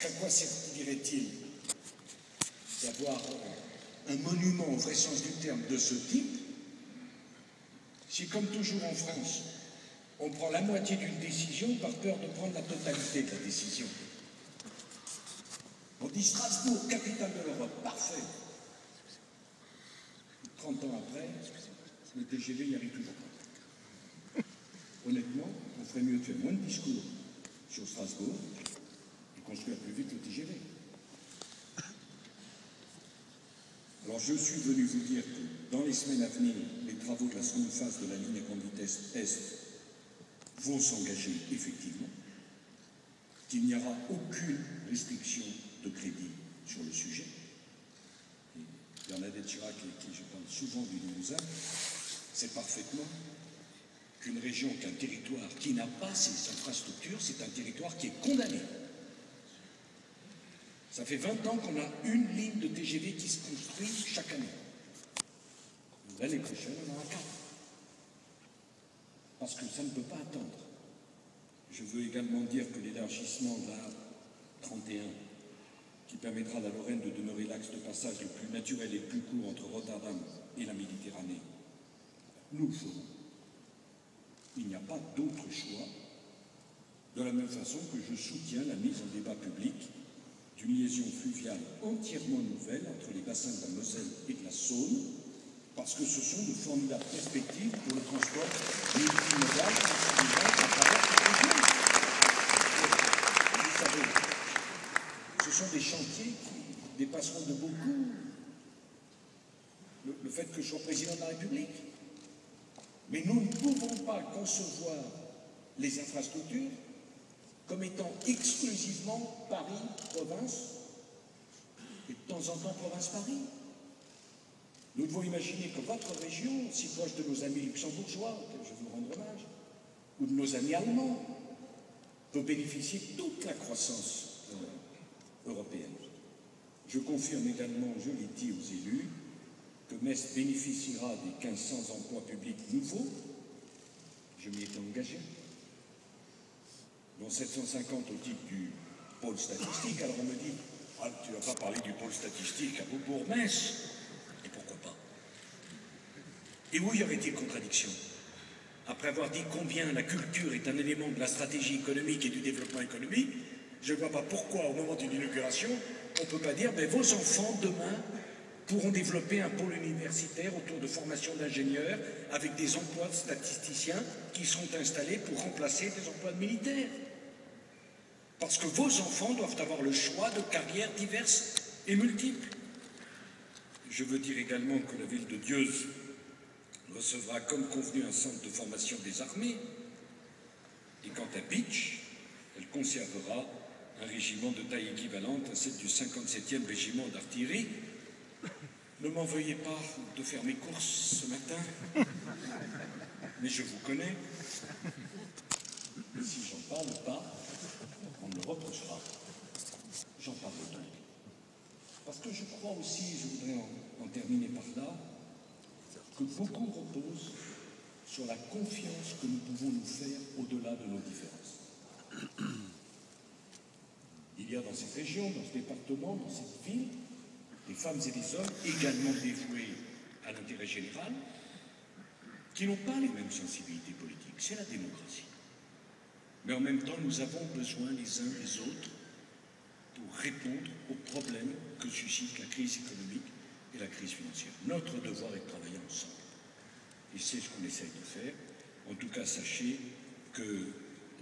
À quoi servirait-il d'avoir un monument au vrai sens du terme de ce type si, comme toujours en France, on prend la moitié d'une décision par peur de prendre la totalité de la décision? On dit Strasbourg, capitale de l'Europe, parfait. 30 ans après, le TGV n'y arrive toujours pas. Honnêtement, on ferait mieux de faire moins de discours sur Strasbourg et construire plus vite le TGV. Alors je suis venu vous dire que dans les semaines à venir, les travaux de la seconde phase de la ligne à grande vitesse Est vont s'engager effectivement, qu'il n'y aura aucune restriction de crédit sur le sujet. Et Bernadette Chirac, avec qui je parle souvent du Limousin, sait parfaitement qu'une région, qu'un territoire qui n'a pas ces infrastructures, c'est un territoire qui est condamné. Ça fait 20 ans qu'on a une ligne de TGV qui se construit chaque année. L'année prochaine, on en a 4. Parce que ça ne peut pas attendre. Je veux également dire que l'élargissement de la 31, qui permettra à la Lorraine de demeurer l'axe de passage le plus naturel et le plus court entre Rotterdam et la Méditerranée, nous le ferons. Il n'y a pas d'autre choix, de la même façon que je soutiens la mise en débat public d'une liaison fluviale entièrement nouvelle entre les bassins de la Moselle et de la Saône, parce que ce sont de formidables perspectives pour le transport multimodal à travers cette région. Vous savez, ce sont des chantiers qui dépasseront de beaucoup le fait que je sois président de la République. Mais nous ne pouvons pas concevoir les infrastructures comme étant exclusivement Paris-Province et de temps en temps Province-Paris. Nous devons imaginer que votre région, si proche de nos amis luxembourgeois, auxquels je veux rendre hommage, ou de nos amis allemands, peut bénéficier de toute la croissance européenne. Je confirme également, je l'ai dit aux élus, que Metz bénéficiera des 1500 emplois publics nouveaux. Je m'y étais engagé, dont 750 au titre du pôle statistique. Alors on me dit, ah, tu ne vas pas parler du pôle statistique à Beaubourg-Metz. Et pourquoi pas? Et où y aurait-il contradiction? Après avoir dit combien la culture est un élément de la stratégie économique et du développement économique, je ne vois pas pourquoi, au moment d'une inauguration, on ne peut pas dire, mais vos enfants, demain, pourront développer un pôle universitaire autour de formation d'ingénieurs avec des emplois de statisticiens qui seront installés pour remplacer des emplois de militaires. Parce que vos enfants doivent avoir le choix de carrières diverses et multiples. Je veux dire également que la ville de Dieuze recevra comme convenu un centre de formation des armées. Et quant à Bitche, elle conservera un régiment de taille équivalente à celle du 57e régiment d'artillerie. Ne m'en veuillez pas de faire mes courses ce matin, mais je vous connais. Et si j'en parle pas, on me le reprochera. J'en parle donc. Parce que je crois aussi, je voudrais en terminer par là, que beaucoup repose sur la confiance que nous pouvons nous faire au-delà de nos différences. Il y a dans cette région, dans ce département, dans cette ville, des femmes et des hommes également dévoués à l'intérêt général, qui n'ont pas les mêmes sensibilités politiques. C'est la démocratie. Mais en même temps, nous avons besoin les uns des autres pour répondre aux problèmes que suscite la crise économique et la crise financière. Notre devoir est de travailler ensemble. Et c'est ce qu'on essaye de faire. En tout cas, sachez que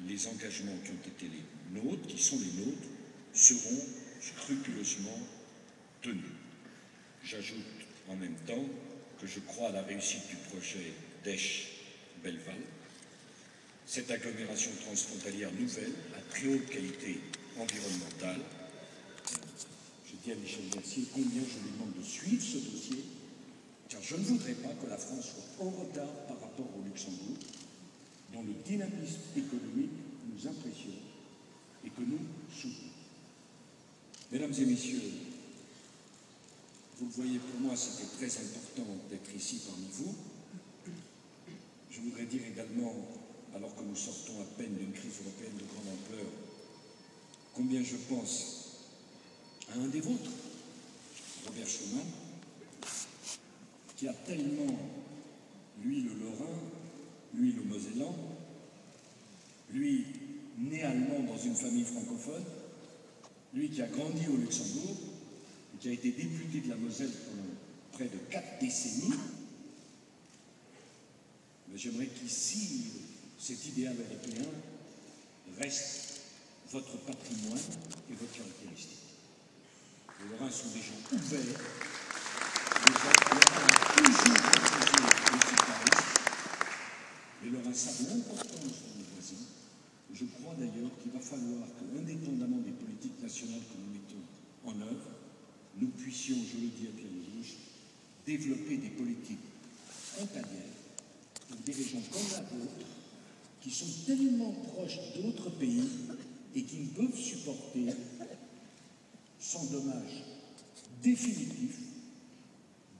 les engagements qui ont été les nôtres, qui sont les nôtres, seront scrupuleusement tenus. J'ajoute en même temps que je crois à la réussite du projet d'Esch-Belleval, cette agglomération transfrontalière nouvelle à très haute qualité environnementale. Je dis à Michel Mercier combien je lui demande de suivre ce dossier, car je ne voudrais pas que la France soit en retard par rapport au Luxembourg, dont le dynamisme économique nous impressionne et que nous soutenons. Mesdames et messieurs, vous le voyez, pour moi, c'était très important d'être ici parmi vous. Je voudrais dire également, alors que nous sortons à peine d'une crise européenne de grande ampleur, combien je pense à un des vôtres, Robert Schuman, qui a tellement, lui le Lorrain, lui le Mosellan, lui né allemand dans une famille francophone, lui qui a grandi au Luxembourg, et qui a été député de la Moselle pendant près de 4 décennies, mais j'aimerais qu'ici, cet idéal européen reste votre patrimoine et votre caractéristique. Les Lorrains sont des gens ouverts, les Lorrains ont toujours refusé le sécularisme, les Lorrains savent l'importance de nos voisins. Je crois d'ailleurs qu'il va falloir que, indépendamment des politiques nationales que nous mettons en œuvre, nous puissions, je le dis à Pierre Lelouch, développer des politiques frontalières pour des régions comme la vôtre, qui sont tellement proches d'autres pays et qui ne peuvent supporter, sans dommage définitif,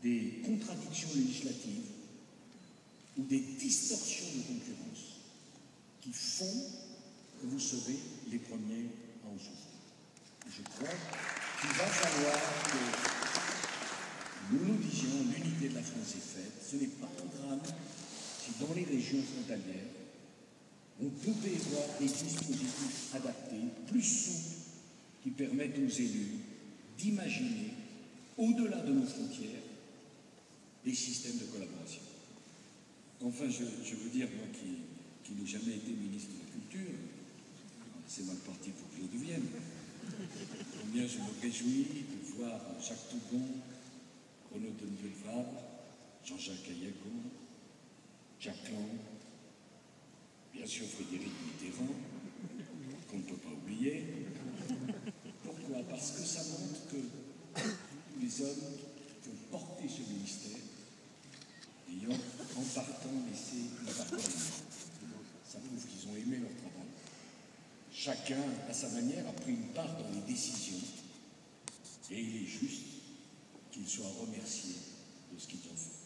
des contradictions législatives ou des distorsions de concurrence qui font que vous serez les premiers à en souffrir. Je crois qu'il va falloir que nous nous disions l'unité de la France est faite. Ce n'est pas un drame si dans les régions frontalières, on peut prévoir des dispositifs adaptés, plus souples, qui permettent aux élus d'imaginer, au-delà de nos frontières, des systèmes de collaboration. Enfin, je veux dire, moi qui n'ai jamais été ministre de la Culture, c'est mal parti pour que je le devienne, combien je me réjouis de voir Jacques Toubon, Renaud Deneuve-Vabre, Jean-Jacques Ayago, Jacques Lang, bien sûr Frédéric Mitterrand, qu'on ne peut pas oublier. Pourquoi? Parce que ça montre que tous les hommes qui ont porté ce ministère, ayant en partant laissé une part de ça prouve qu'ils ont aimé leur travail. Chacun, à sa manière, a pris une part dans les décisions, et il est juste qu'ils soient remerciés de ce qu'ils ont fait.